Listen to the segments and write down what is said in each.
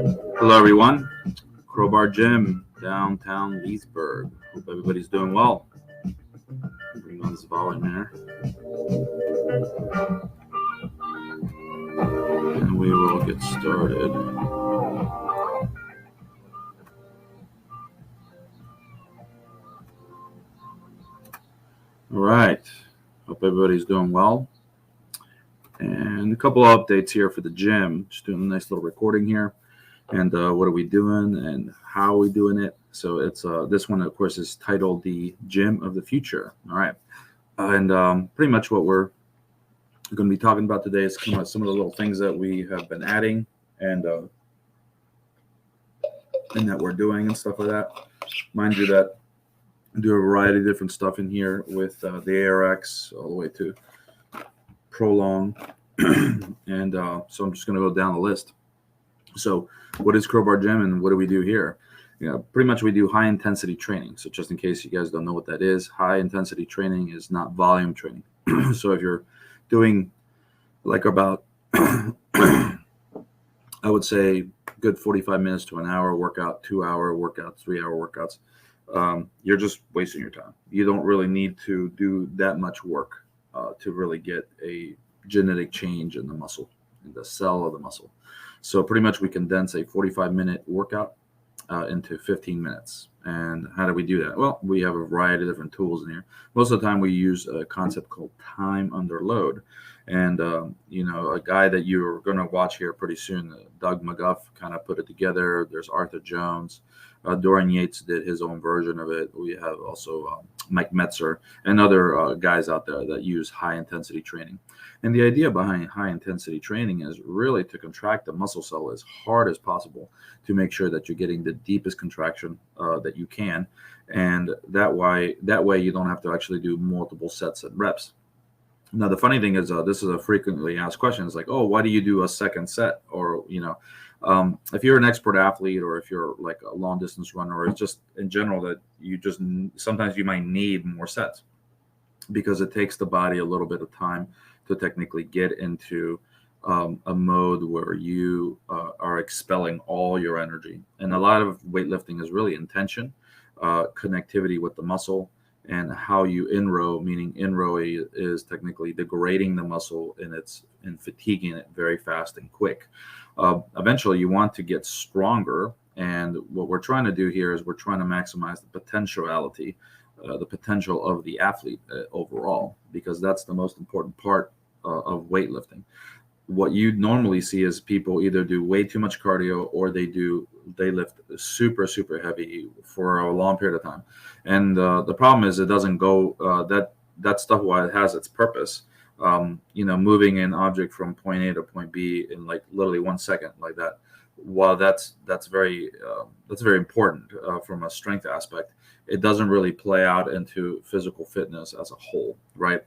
Hello, everyone. Crowbar Gym, downtown Leesburg. Hope everybody's doing well. Bring on this volume here. And we will get started. All right. Hope everybody's doing well. And a couple of updates here for the gym. Just doing a nice little recording here. And what are we doing and how are we doing it? So it's this one, of course, is titled the Gym of the Future. All right. And pretty much what we're going to be talking about today is some of the little things that we have been adding and that we're doing and stuff like that. Mind you that I do a variety of different stuff in here with the ARX all the way to Prolong. And so I'm just going to go down the list. So what is Crowbar Gym and what do we do here? Pretty much we do high intensity training. So just in case you guys don't know what that is, high intensity training is not volume training. So if you're doing like about, I would say good 45 minutes to an hour workout, 2-hour workout, 3-hour workouts, you're just wasting your time. You don't really need to do that much work to really get a genetic change in the muscle, in the cell of the muscle. So pretty much we condense a 45-minute workout into 15 minutes. And how do we do that? Well, we have a variety of different tools in here. Most of the time we use a concept called time under load. And, a guy that you're going to watch here pretty soon, Doug McGuff, kind of put it together. There's Arthur Jones. Dorian Yates did his own version of it. We have also Mike Metzer and other guys out there that use high-intensity training. And the idea behind high-intensity training is really to contract the muscle cell as hard as possible to make sure that you're getting the deepest contraction that you can. And that way you don't have to actually do multiple sets and reps. Now, the funny thing is, this is a frequently asked question. It's like, oh, why do you do a second set? Or, if you're an expert athlete or if you're like a long distance runner or it's just in general that you just sometimes you might need more sets because it takes the body a little bit of time to technically get into a mode where you are expelling all your energy. And a lot of weightlifting is really intention, connectivity with the muscle, and how you in-row, meaning in-row is technically degrading the muscle and fatiguing it very fast and quick. Eventually, you want to get stronger, and what we're trying to do here is we're trying to maximize the potentiality, the potential of the athlete overall, because that's the most important part of weightlifting. What you normally see is people either do way too much cardio or they lift super, super heavy for a long period of time. And the problem is it doesn't go, that stuff, while it has its purpose, moving an object from point A to point B in like literally 1 second like that, while that's very important from a strength aspect, it doesn't really play out into physical fitness as a whole, right?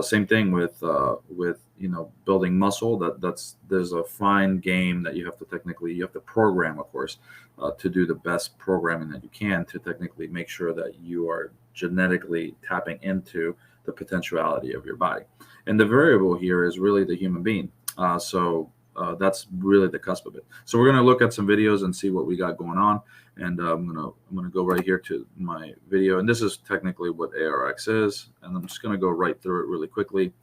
Same thing with building muscle. There's a fine game that you have to program, of course, to do the best programming that you can to technically make sure that you are genetically tapping into the potentiality of your body. And the variable here is really the human being. So that's really the cusp of it. So we're going to look at some videos and see what we got going on. And I'm gonna go right here to my video. And this is technically what ARX is. And I'm just going to go right through it really quickly.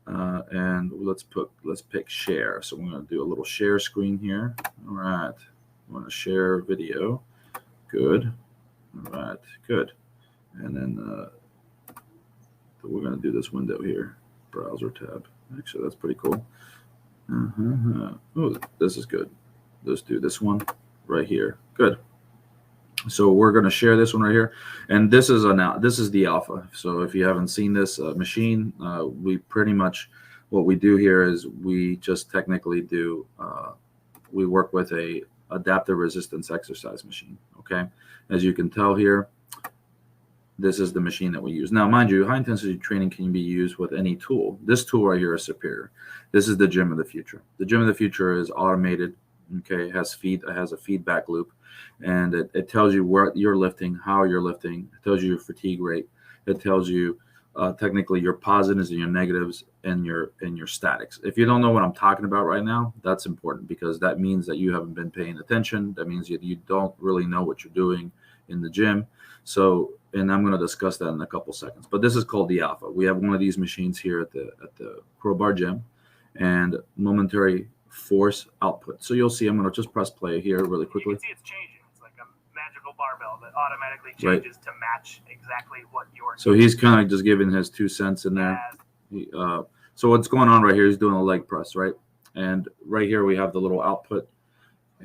And let's pick share. So we're going to do a little share screen here. All right. I'm going to share video. Good. All right. Good. And then we're going to do this window here. Browser tab. Actually, that's pretty cool. Oh, this is good. Let's do this one right here. Good. So we're going to share this one right here, and this is the alpha. So if you haven't seen this machine, we pretty much what we do here is we just technically do we work with a adaptive resistance exercise machine. Okay, as you can tell here, this is the machine that we use. Now, mind you, high intensity training can be used with any tool. This tool right here is superior. This is the Gym of the Future. The Gym of the Future is automated. Okay, it has a feedback loop, and it tells you where you're lifting, how you're lifting. It tells you your fatigue rate. It tells you technically your positives and your negatives and your statics. If you don't know what I'm talking about right now, that's important, because that means that you haven't been paying attention. That means you don't really know what you're doing in the gym. So, and I'm going to discuss that in a couple seconds. But this is called the Alpha. We have one of these machines here at the Crowbar gym, and momentary force output. So you'll see, I'm going to just press play here really quickly. You can see it's changing. It's like a magical barbell that automatically changes to match exactly what you're. So he's kind of just giving his 2 cents in there. So what's going on right here? He's doing a leg press, right? And right here we have the little output,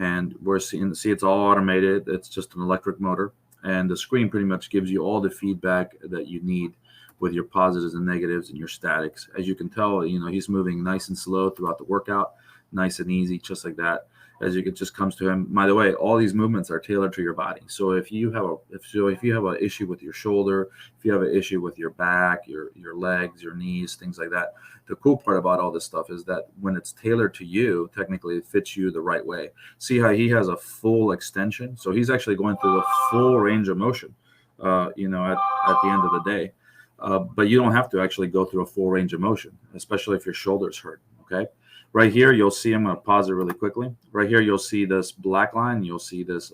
and we're seeing, see, it's all automated. It's just an electric motor, and the screen pretty much gives you all the feedback that you need with your positives and negatives and your statics. As you can tell, he's moving nice and slow throughout the workout, nice and easy, just like that. As it just comes to him. By the way, all these movements are tailored to your body. So if you have an issue with your shoulder, if you have an issue with your back, your legs, your knees, things like that, the cool part about all this stuff is that when it's tailored to you, technically it fits you the right way. See how he has a full extension? So he's actually going through the full range of motion, at the end of the day. But you don't have to actually go through a full range of motion, especially if your shoulder's hurt, okay? Right here, you'll see, I'm going to pause it really quickly. Right here, you'll see this black line. You'll see this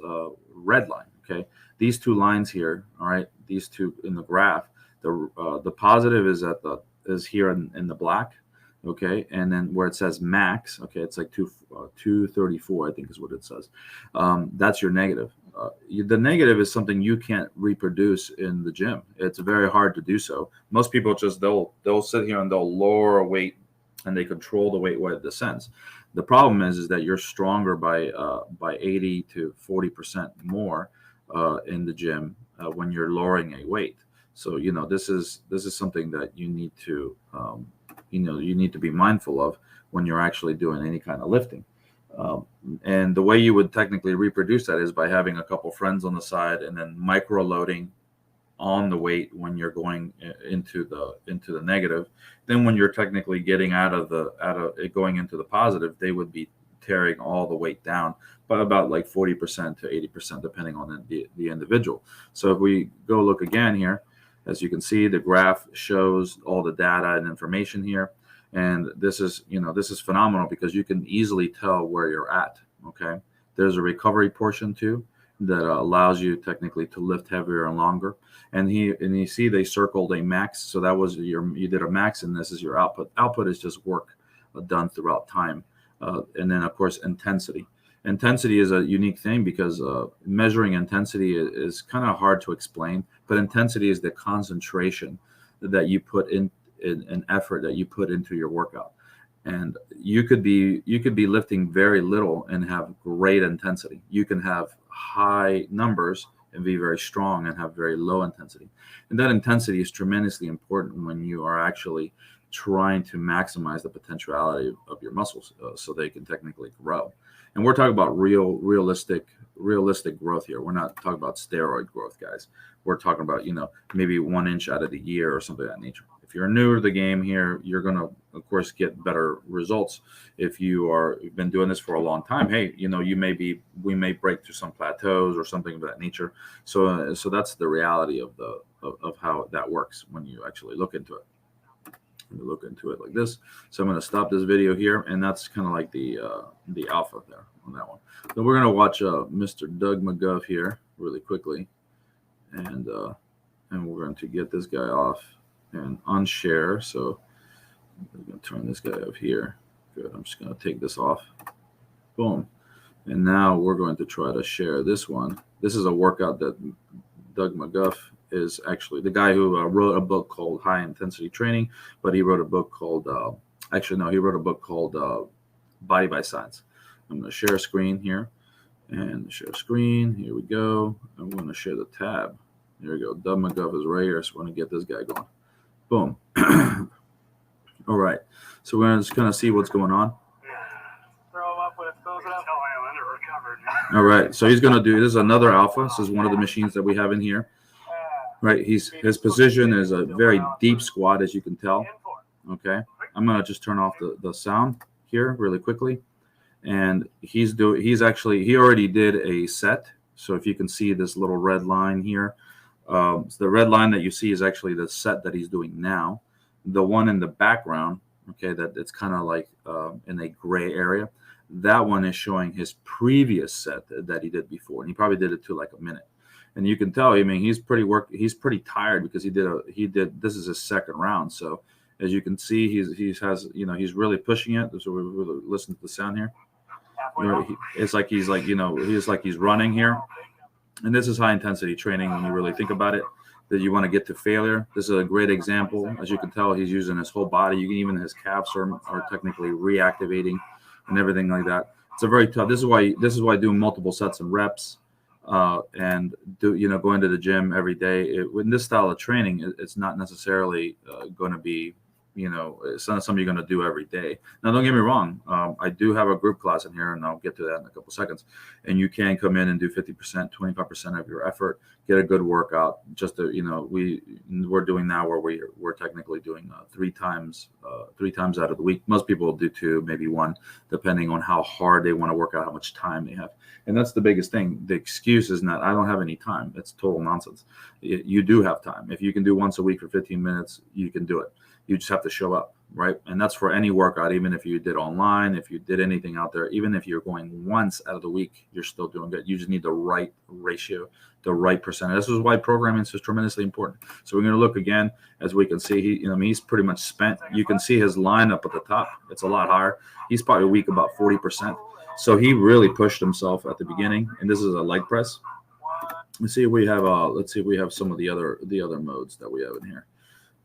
red line, okay? These two lines here, all right, these two in the graph, the positive is here in the black, okay? And then where it says max, okay, it's like 234, I think is what it says. That's your negative. The negative is something you can't reproduce in the gym. It's very hard to do so. Most people just, they'll sit here and they'll lower a weight, and they control the weight where it descends. The problem is that you're stronger by 80 to 40% more in the gym when you're lowering a weight. So this is something that you need to you need to be mindful of when you're actually doing any kind of lifting. And the way you would technically reproduce that is by having a couple friends on the side and then micro loading on the weight when you're going into the negative. Then when you're technically getting going into the positive, they would be tearing all the weight down by about like 40% to 80%, depending on the individual. So if we go look again here, as you can see, the graph shows all the data and information here. And this is phenomenal, because you can easily tell where you're at, okay? There's a recovery portion too that allows you technically to lift heavier and longer. And you see they circled a max. So that was you did a max, and this is your output. Output is just work done throughout time. And then of course, intensity. Intensity is a unique thing, because measuring intensity is kind of hard to explain, but intensity is the concentration that you put in an effort that you put into your workout. And you could be lifting very little and have great intensity. You can have high numbers and be very strong and have very low intensity. And that intensity is tremendously important when you are actually trying to maximize the potentiality of your muscles so they can technically grow. And we're talking about realistic growth here. We're not talking about steroid growth, guys. We're talking about, maybe 1 inch out of the year or something of that nature. If you're new to the game here, you're going to, of course, get better results. If you've been doing this for a long time, hey, we may break through some plateaus or something of that nature. So that's the reality of how that works when you actually look into it. Look into it like this. So I'm going to stop this video here, and that's kind of like the alpha there on that one. Then we're going to watch Mr. Doug McGuff here really quickly, and we're going to get this guy off and unshare. So I'm going to turn this guy up here. Good. I'm just going to take this off. Boom. And now we're going to try to share this one. This is a workout that Doug McGuff is actually the guy who wrote a book called High Intensity Training, but he wrote a book called he wrote a book called Body by Science. I'm going to share a screen here, and share screen. Here we go. I'm going to share the tab. There we go. Doug McGuff is right here, so we're going to get this guy going. Boom. All right. So we're just going to see what's going on. Throw him up when it fills it up. All right. So he's going to do, this is another alpha. This is one of the machines that we have in here. Right. His position is a very deep squat, as you can tell. Okay. I'm going to just turn off the sound here really quickly. And he already did a set. So if you can see this little red line here, So the red line that you see is actually the set that he's doing now. The one in the background, okay, that it's kind of like in a gray area. That one is showing his previous set that he did before, and he probably did it to like a minute. And you can tell, I mean, he's pretty tired because he did this is his second round. So as you can see, he's really pushing it. So we're really listening to the sound here. It's like he's running here. And this is high intensity training when you really think about it, that you want to get to failure. This is a great example. As you can tell, he's using his whole body. You can even his calves are technically reactivating and everything like that. It's a very tough. This is why doing multiple sets and reps and going to the gym every day. In this style of training, it's not necessarily going to be, it's not something you're going to do every day. Now, don't get me wrong. I do have a group class in here, and I'll get to that in a couple seconds. And you can come in and do 50%, 25% of your effort, get a good workout. Just to, we're doing now where we're technically doing 3 times out of the week. Most people will do 2, maybe 1, depending on how hard they want to work out, how much time they have. And that's the biggest thing. The excuse is not, I don't have any time. It's total nonsense. You do have time. If you can do once a week for 15 minutes, you can do it. You just have to show up, right? And that's for any workout, even if you did online, if you did anything out there, even if you're going once out of the week, you're still doing good. You just need the right ratio, the right percentage. This is why programming is tremendously important. So we're going to look again, as we can see, he's pretty much spent. You can see his line up at the top. It's a lot higher. He's probably weak about 40%. So he really pushed himself at the beginning. And this is a leg press. Let's see if we have some of the other modes that we have in here.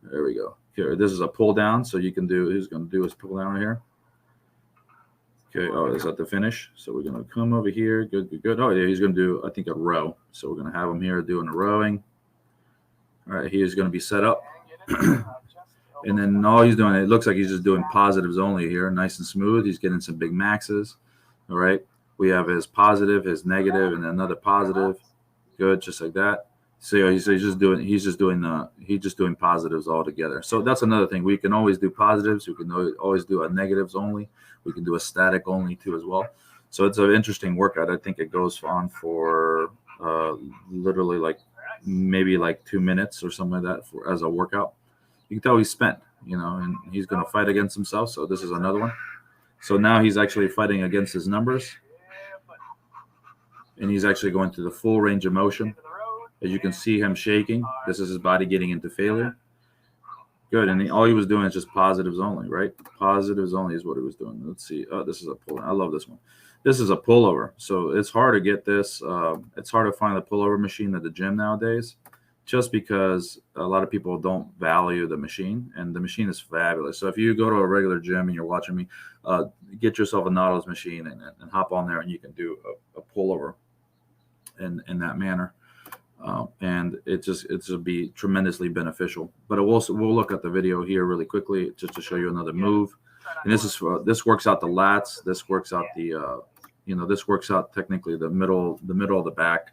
There we go. Here, this is a pull down. So you can do, he's going to do his pull down right here. Okay. Oh, is that the finish? So we're going to come over here. Good. Oh, yeah, he's going to do, I think, a row. So we're going to have him here doing a rowing. All right. He is going to be set up. And then all he's doing, it looks like he's just doing positives only here. Nice and smooth. He's getting some big maxes. All right. We have his positive, his negative, and another positive. Good. Just like that. So he's just doing positives all together. So that's another thing. We can always do positives. We can always do a negatives only. We can do a static only too as well. So it's an interesting workout. I think it goes on for literally maybe 2 minutes or something like that as a workout. You can tell he's spent, and he's going to fight against himself. So this is another one. So now he's actually fighting against his numbers, and he's actually going through the full range of motion. As you can see him shaking, this is his body getting into failure. Good. And all he was doing is just positives only, right? Positives only is what he was doing. Let's see. Oh, this is a pull. I love this one. This is a pullover. So it's hard to get this. It's hard to find the pullover machine at the gym nowadays, just because a lot of people don't value the machine, and the machine is fabulous. So if you go to a regular gym and you're watching me, get yourself a Nautilus machine and hop on there, and you can do a pullover in that manner. And it'll be tremendously beneficial. But we'll look at the video here really quickly just to show you another move. And this works out the lats. This works out this works out technically the middle of the back.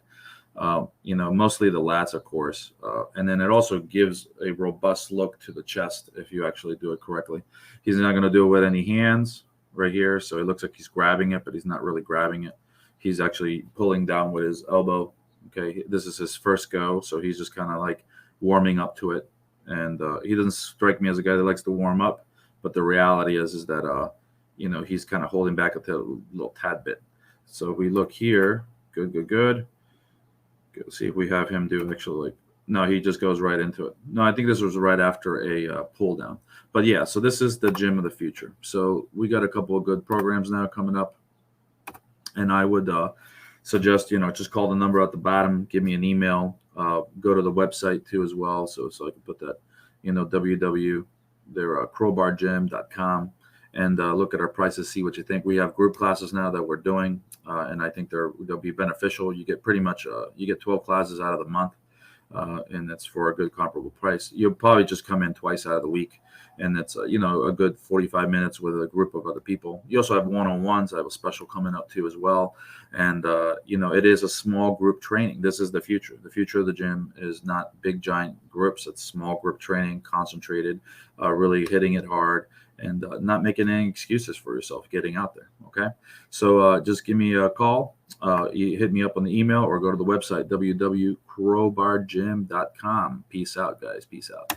Mostly the lats, of course. And then it also gives a robust look to the chest if you actually do it correctly. He's not going to do it with any hands right here. So it looks like he's grabbing it, but he's not really grabbing it. He's actually pulling down with his elbow. Okay, this is his first go, so he's just kind of like warming up to it. And he doesn't strike me as a guy that likes to warm up, but the reality is that he's kind of holding back a little tad bit. So if we look here, good. Go see if we have him do actually no, he just goes right into it. No, I think this was right after a pull down. But yeah, so this is the gym of the future. So we got a couple of good programs now coming up, and I would suggest, just call the number at the bottom, give me an email, go to the website too as well. So I can put that, crowbargym.com, and look at our prices, see what you think. We have group classes now that we're doing, and I think they'll be beneficial. You get pretty much, you get 12 classes out of the month, and that's for a good comparable price. You'll probably just come in twice out of the week, and it's a good 45 minutes with a group of other people. You also have one-on-ones. I have a special coming up too as well. And it is a small group training. This is the future. The future of the gym is not big giant groups. It's small group training, concentrated, really hitting it hard. and not making any excuses for yourself getting out there. Okay. So just give me a call. You hit me up on the email or go to the website, www.crowbargym.com. Peace out, guys. Peace out.